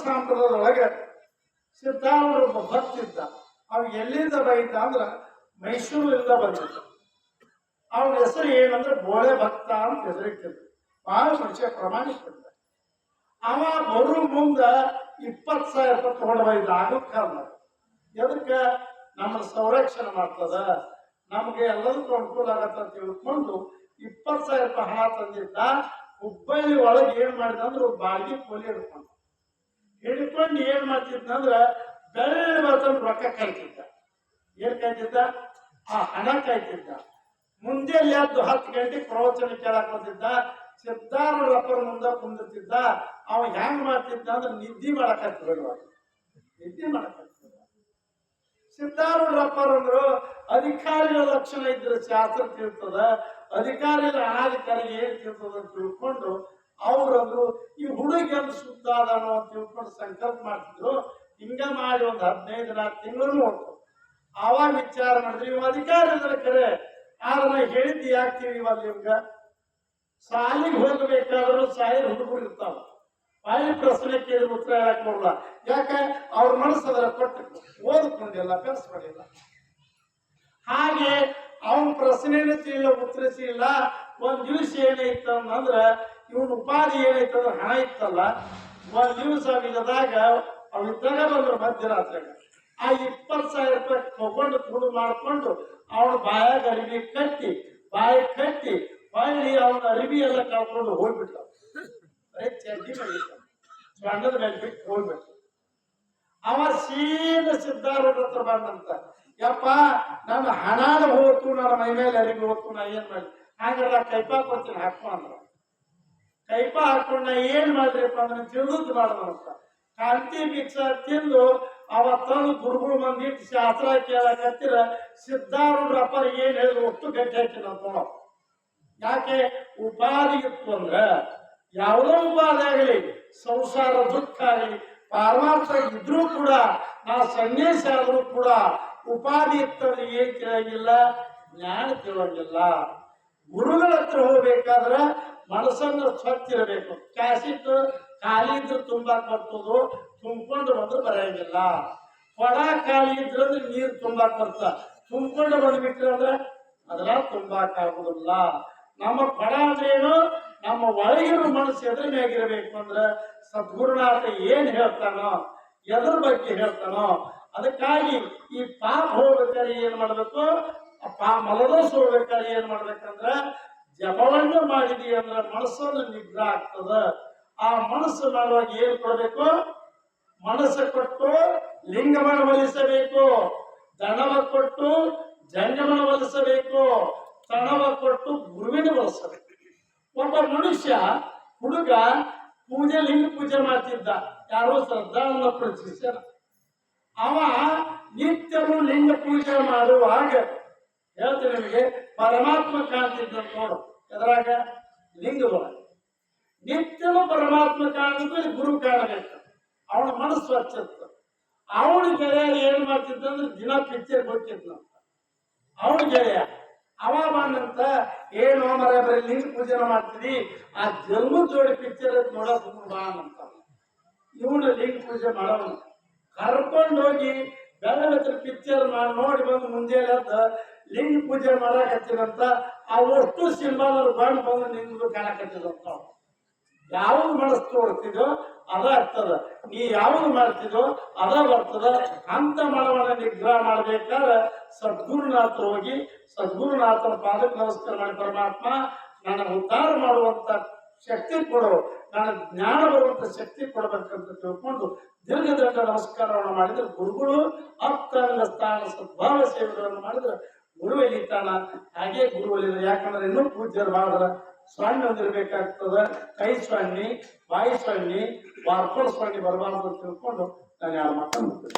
ಸಾಂಪ್ರದಾಯದೊಳಗೆ ಸಿದ್ಧಾರೂಢ ಭಕ್ತಿದ್ದ. ಅವ್ ಎಲ್ಲಿಂದ ಬೈತ ಅಂದ್ರ ಮೈಸೂರಿನಿಂದ ಬಂದಿದ್ದ. ಅವನ ಹೆಸರು ಏನಂದ್ರೆ ಬೋಳೆ ಭಕ್ತ ಅಂತ ಹೆಸರಿಟ್ಟಿದ್ರು. ಬಹಳ ಮನುಷ್ಯ ಪ್ರಾಮಾಣಿಕ. ಅವ ಬರು ಮುಂದ 20,000 ರೂಪಾಯಿ ತಗೊಂಡು ಬೈದ. ಆಗಲ್ಲ, ಎದಕ್ಕೆ ನಮ್ಮ ಸಂರಕ್ಷಣೆ ಮಾಡ್ತದ, ನಮ್ಗೆ ಎಲ್ಲದಕ್ಕೂ ಅನುಕೂಲ ಆಗತ್ತ ಅಂತ ತಿಳ್ಕೊಂಡು 20,000 ರೂಪಾಯಿ ಹಣ ತಂದಿದ್ದ. ಹುಬ್ಬಳ್ಳಿ ಒಳಗೆ ಏನ್ ಮಾಡಿದ ಅಂದ್ರೆ ಬಾಡಿಗೆ ಕೂಲಿ ಹಿಡ್ಕೊಂಡು ಏನ್ ಮಾಡ್ತಿದ್ನಂದ್ರ ಬೆಳ್ಳಿ ಬರ್ತಂದು ರೊಕ್ಕ ಕಾಯ್ತಿದ್ದ. ಏನ್ ಕಾಯ್ತಿದ್ದ? ಆ ಹಣ ಕಾಯ್ತಿದ್ದ. ಮುಂದೆ ಎದ್ದು 10 ಗಂಟೆಗೆ ಪ್ರವಚನ ಕೇಳಕ್ ಬಂದಿದ್ದ. ಸಿದ್ಧಾರೂಢಪ್ಪರ ಮುಂದೆ ಕುಂದಿರ್ತಿದ್ದ. ಅವ ಹೆಂಗ್ ಮಾಡ್ತಿದ್ದ ಅಂದ್ರೆ ನಿದ್ದೆ ಮಾಡಕತ್ತಿದ್ದ. ನಿದ್ದೆ ಮಾಡಕತ್ತಿದ್ದ. ಸಿದ್ಧಾರೂಢಪ್ಪರಂದ್ರು ಅಧಿಕಾರಿಗಳ ಲಕ್ಷಣ ಇದ್ರೆ ಶಾಸ್ತ್ರ ತಿಳ್ತದ, ಅಧಿಕಾರಿಗಳ ಅನಾಧಿಕಾರಿಗೆ ಏನ್ ತಿಳ್ತದ ಅಂತ ತಿಳ್ಕೊಂಡು ಅವ್ರಂದ್ರು ಈ ಹುಡುಗಿ ಅಂತ ಶುದ್ಧ ಅದಾನೋ ಅಂತ ತಿಳ್ಕೊಂಡು ಸಂಕಲ್ಪ ಮಾಡ್ತಿದ್ರು. ಹಿಂಗ ಮಾಡಿ ಒಂದು 15 ತಿಂಗಳು ಹೋಗ್ತು. ಆವಾಗ ವಿಚಾರ ಮಾಡಿದ್ರಿ ಇವ್ ಅಧಿಕಾರಿ ಅಂದ್ರೆ ಕರೆ, ಆದ್ರೆ ಹೇಳಿದ್ದು ಯಾಕ್ತೀವಿ ಇವಾಗ ನಿಮ್ಗ ಶಾಲೆಗೆ ಹೋಗಬೇಕಾದ್ರೂ ಶಾಲೆ ಹುಡುಗರು ಇರ್ತಾವ. ಬಾಯಿ ಪ್ರಶ್ನೆ ಕೇಳಿದ್ರೆ ಉತ್ತರ ಹೇಳಕ್ ಬರಲ್ಲ. ಯಾಕೆ ಅವ್ರ ಮನಸ್ಸದರ ಕೊಟ್ಟು ಓದ್ಕೊಂಡಿಲ್ಲ, ಕಲಿಸ್ಕೊಂಡಿಲ್ಲ. ಹಾಗೆ ಅವನ ಪ್ರಶ್ನೆನೂ ತಿಳಿಲ್ಲ, ಉತ್ತರಿಸಿಲ್ಲ. ಒಂದ್ ದಿವಸ ಏನೈತ ಅಂದ್ರ ಇವನ್ ಉಪಾಧಿ ಏನೈತಂದ್ರ ಹಣ ಇತ್ತಲ್ಲ. ಒಂದ್ ದಿವಸ ಅವಿಲ್ಲದಾಗ ಅವಿದ್ದಾಗ ಬಂದ್ರು ಮಧ್ಯರಾತ್ರಿ. ಆ 20,000 ರೂಪಾಯಿ ತಗೊಂಡು ತುಡು ಮಾಡ್ಕೊಂಡು ಅವನ ಬಾಯಾಗ ಅರಿವಿ ಕಟ್ಟಿ ಬಾಯಿ ಕಟ್ಟಿ ಹೊಳ್ಳಿ ಅವನ ಅರಿವಿ ಎಲ್ಲ ಕಳ್ಕೊಂಡು ಹೋಗ್ಬಿಟ್ಟ. ಚಡ್ಡಿ ಮಾಡಿದ್ದ, ಸ್ವಂಡದ ಮೇಲೆ ಬಿಟ್ಟು ಹೋಗ್ಬಿಟ್ಟು. ಅವ ಸೀದ ಸಿದ್ಧಾರೂಢ ಹತ್ರ ಬಂದಂತ, ಯಪ್ಪ ನನ್ನ ಹಣಾನ ಹೋಗ್ತು, ನನ್ನ ಮೈ ಮೇಲೆ ಅರಿವಿ ಹೋಗ್ತು, ನಾ ಏನ್ ಮಾಡಿ ಹಾಗೆಲ್ಲ ಕೈಪಾ ಕೊಡ್ತೀನಿ ಹಾಕೋ ಅಂದ್ರ. ಕೈಪಾ ಹಾಕೊಂಡು ನಾ ಏನ್ ಮಾಡ್ರಿಪ್ಪ ಅಂದ್ರೆ ತಿಳಿದು ಮಾಡೋದಂತ ಕಾಂತಿ ಭಿಕ್ಷ ತಿಂದು ಅವತ್ತಂದು ಗುರುಗಳು ಮಂದಿಟ್ಟು ಶಾಸ್ತ್ರ ಕೇಳಕತ್ತಿರ ಸಿದ್ಧಾರೂಢಪ್ಪರ ಏನ್ ಹೇಳಿದ್ರು ಒಟ್ಟು ಗಟ್ಟಿ ಹಾಕಿ ನಾವು ನೋಡೋ. ಯಾಕೆ ಉಪಾಧಿ ಇತ್ತು ಅಂದ್ರ ಯಾವುದೋ ಉಪಾಧಿ ಆಗಲಿ, ಸಂಸಾರ ದುಃಖ ಆಗಲಿ, ಪಾರಮಾರ್ಥ ಇದ್ರೂ ಕೂಡ, ನಾ ಸನ್ಯಾಸ ಆದ್ರೂ ಕೂಡ ಉಪಾಧಿ ಇತ್ತಂದ್ರೆ ಏನ್ ಕೇಳಂಗಿಲ್ಲ, ಜ್ಞಾನ ಕೇಳಂಗಿಲ್ಲ. ಗುರುಗಳ ಹತ್ರ ಹೋಗ್ಬೇಕಾದ್ರ ಮನಸ್ಸನ್ನ ಸ್ವಚ್ಛ ಇರಬೇಕು. ಕ್ಯಾಸಿಟ್ ಖಾಲಿ ಇದ್ರೆ ತುಂಬಾಕ್ ಬರ್ತದೋ, ತುಂಬ್ಕೊಂಡು ಬಂದ್ರೆ ಬರಂಗಿಲ್ಲ. ಕೊಡ ಖಾಲಿ ಇದ್ರಂದ್ರೆ ನೀರು ತುಂಬಾಕ್ ಬರ್ತ, ತುಂಬ್ಕೊಂಡು ಬಂದ್ಬಿಟ್ರೆ ಅಂದ್ರೆ ಅದರ ತುಂಬಾಕ್ ಆಗುದಿಲ್ಲ. ನಮ್ಮ ಕೊಡ ಅಂದ್ರೇನು, ನಮ್ಮ ಒಳಗಿನ ಮನಸ್ಸು ಎದ್ರ ಮ್ಯಾಗಿರ್ಬೇಕು ಅಂದ್ರೆ ಸದ್ಗುರುನಾಥ ಏನ್ ಹೇಳ್ತಾನೋ, ಎದ್ರ ಬಗ್ಗೆ ಹೇಳ್ತಾನೋ. ಅದಕ್ಕಾಗಿ ಈ ಪಾಪ ಹೋಗ್ಬೇಕಾದ್ರೆ ಏನ್ ಮಾಡ್ಬೇಕು, ಮಲದೋಷ ಹೋಗ್ಬೇಕಾದ್ರೆ ಏನ್ ಮಾಡ್ಬೇಕಂದ್ರ ಜಪವನ್ನು ಮಾಡಿದೀವಿ ಅಂದ್ರೆ ಮನಸ್ಸನ್ನು ನಿಗ್ರಹ ಆಗ್ತದ. ಆ ಮನಸ್ಸು ಮಾಡುವಾಗ ಏನ್ ಕೊಡ್ಬೇಕು, ಮನಸ್ಸು ಕೊಟ್ಟು ಲಿಂಗವನ್ನು ಒಲಿಸಬೇಕು, ದಣವ ಕೊಟ್ಟು ಜಂಗಮನ ಒಲಿಸಬೇಕು, ತಣವ ಕೊಟ್ಟು ಗುರುವಿನ ಒಲಿಸಬೇಕು. ಒಬ್ಬ ಮನುಷ್ಯ ಹುಡುಗ ಪೂಜೆ ಲಿಂಗ ಪೂಜೆ ಮಾಡ್ತಿದ್ದ, ಯಾರೋ ಶ್ರದ್ಧಾನಂದ ಶಿಷ್ಯನ. ಅವ ನಿತ್ಯನು ಲಿಂಗ ಪೂಜೆ ಮಾಡುವಾಗ ಹೇಳ್ತೀನಿ ನಿಮಗೆ, ಪರಮಾತ್ಮ ಕಾಣ್ತಿದ್ದ ನೋಡು. ಎದ್ರಾಗ ಲಿಂಗದೊಳಗೆ ನಿತ್ಯನು ಪರಮಾತ್ಮ ಕಾಣಬೇಕು, ಗುರು ಕಾಣಬೇಕು. ಅವನ ಮನಸ್ಸು ಸ್ವಚ್ಛ. ಅವನ ಗೆಳೆಯ ಏನ್ ಮಾಡ್ತಿದ್ದಂದ್ರೆ ದಿನ ಪಿಕ್ಚರ್ ಹೋಗ್ತಿದ್ನಂತ. ಅವನ ಗೆಳೆಯ ಅವ ಬಂದಂತ, ಏನು ಮರ ಬರೀ ಲಿಂಗ ಪೂಜೆ ಮಾಡ್ತಿದ್ದಿ, ಆ ಜನ್ಮ ಜೋಡಿ ಪಿಕ್ಚರ್ ನೋಡಕ್ ಬಾ ಅಂತ. ಇವನು ಲಿಂಗ ಪೂಜೆ ಮಾಡೋನು ಕರ್ಕೊಂಡು ಹೋಗಿ ಬೆಳಗ್ಗೆ ಪಿಕ್ಚರ್ ನೋಡಿ ಬಂದು ಮುಂಜಾನೆ ಅಂತ ಲಿಂಗ ಪೂಜೆ ಮಾಡಕತ್ತಿದಂತ. ಅವಷ್ಟು ಸಿನಿಮಾದವ್ರು ಬಂದು ನಿಂದು ಕಾಣಕತ್ತಿದಂತ. ಯಾವ್ದು ಮನಸ್ಸು ತೋರ್ತಿದೋ ಅದ ಆಗ್ತದ, ನೀ ಯಾವ್ದು ಮಾಡ್ತಿದೋ ಅದ ಬರ್ತದ. ಅಂತ ಮನವನ್ನ ನಿಗ್ರಹ ಮಾಡ್ಬೇಕಾದ್ರೆ ಸದ್ಗುರುನಾಥರು ಹೋಗಿ ಸದ್ಗುರುನಾಥನ ಪಾದಕ್ಕೆ ನಮಸ್ಕಾರ ಮಾಡಿ, ಪರಮಾತ್ಮ ನನ್ನ ಉದ್ಧಾರ ಮಾಡುವಂತ ಶಕ್ತಿ ಕೊಡು, ನನ್ನ ಜ್ಞಾನ ಬರುವಂತ ಶಕ್ತಿ ಕೊಡ್ಬೇಕಂತ ತಿಳ್ಕೊಂಡು ದೀರ್ಘದಂಡ ನಮಸ್ಕಾರವನ್ನು ಮಾಡಿದ್ರೆ ಗುರುಗಳು ಅರ್ಥಂಗ ಸ್ಥಾನ ಸದ್ಭಾವ ಸೇವೆಗಳನ್ನು ಮಾಡಿದ್ರೆ ಗುರು ಎಲಿತಾನ. ಹಾಗೆ ಗುರು ಎಲಿದ್ರೆ, ಯಾಕಂದ್ರೆ ಇನ್ನೂ ಪೂಜ್ಯರು ಮಾಡಿದ್ರ ಸ್ವಾಮಿ ಹೊಂದಿರ್ಬೇಕಾಗ್ತದ. ಕೈ ಸ್ವಾಮಿ, ಬಾಯಿ ಸ್ವಾಮಿ, ವಾರ್ಪೋಳ ಸ್ವಾಮಿ ಬರಬಾರ್ದು ಅಂತ ತಿಳ್ಕೊಂಡು ನಾನು ಯಾರು ಮಾತಾಡ್ತೀನಿ.